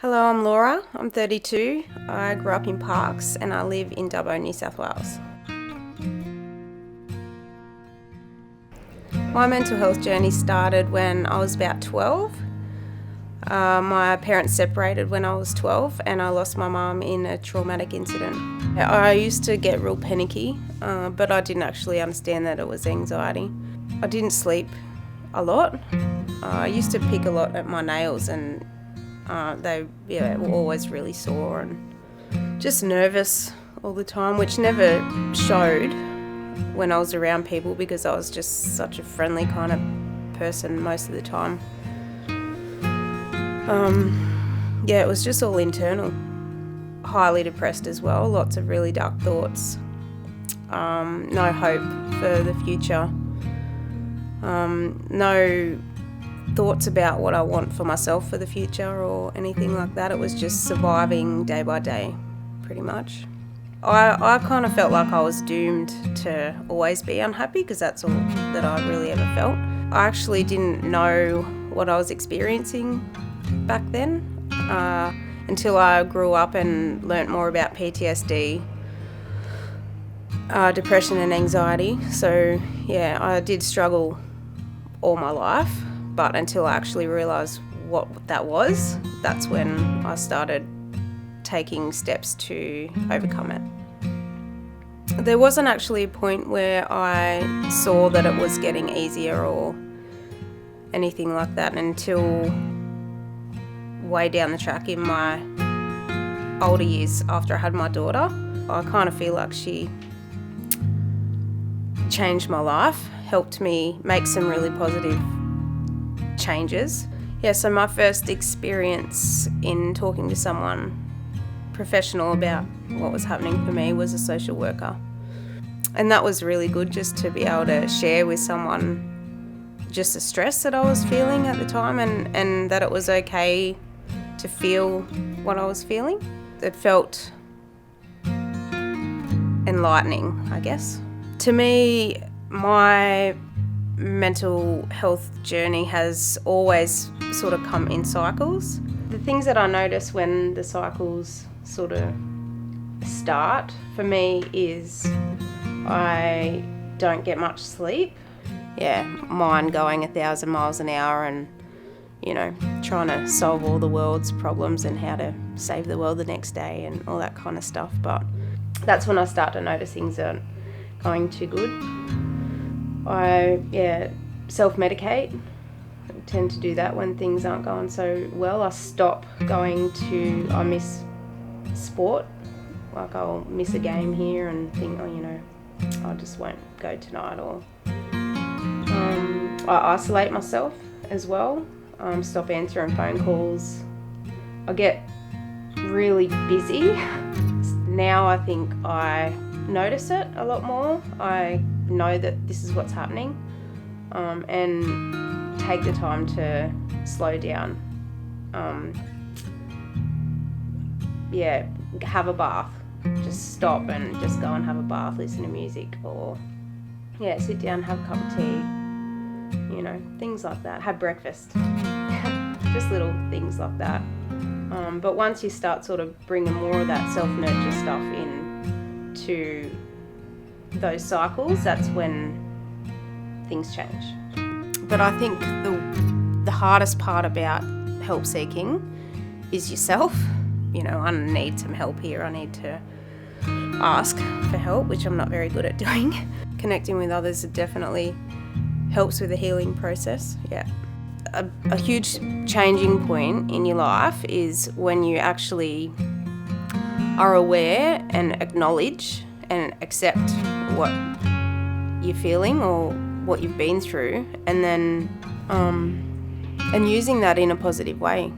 Hello, I'm Laura. I'm 32. I grew up in Parkes and I live in Dubbo, New South Wales. My mental health journey started when I was about 12. My parents separated when I was 12 and I lost my mum in a traumatic incident. I used to get real panicky, but I didn't actually understand that it was anxiety. I didn't sleep a lot. I used to pick a lot at my nails and they were always really sore and just nervous all the time, which never showed when I was around people because I was just such a friendly kind of person most of the time. It was just all internal. Highly depressed as well, lots of really dark thoughts. No hope for the future. No thoughts about what I want for myself for the future or anything like that. It was just surviving day by day, pretty much. I kind of felt like I was doomed to always be unhappy because that's all that I really ever felt. I actually didn't know what I was experiencing back then until I grew up and learnt more about PTSD, depression and anxiety. So yeah, I did struggle all my life, but until I actually realised what that was, that's when I started taking steps to overcome it. There wasn't actually a point where I saw that it was getting easier or anything like that until way down the track in my older years after I had my daughter. I kind of feel like she changed my life, helped me make some really positive changes. So my first experience in talking to someone professional about what was happening for me was a social worker. And that was really good, just to be able to share with someone just the stress that I was feeling at the time and that it was okay to feel what I was feeling. It felt enlightening, I guess. To me, my mental health journey has always sort of come in cycles. The things that I notice when the cycles sort of start for me is I don't get much sleep. Mind going 1,000 miles an hour and, trying to solve all the world's problems and how to save the world the next day and all that kind of stuff. But that's when I start to notice things aren't going too good. I self-medicate. I tend to do that when things aren't going so well. I miss sport. Like I'll miss a game here and think, I just won't go tonight. Or I isolate myself as well. Stop answering phone calls. I get really busy. Now I think I notice it a lot more. I know that this is what's happening, and take the time to slow down. Have a bath. Just stop and just go and have a bath, listen to music, or sit down, have a cup of tea, things like that. Have breakfast. Just little things like that. But once you start sort of bringing more of that self-nurture stuff into those cycles, that's when things change. But I think the hardest part about help seeking is yourself. I need some help here. I need to ask for help, which I'm not very good at doing. Connecting with others definitely helps with the healing process. A huge changing point in your life is when you actually are aware and acknowledge and accept what you're feeling or what you've been through, and then and using that in a positive way.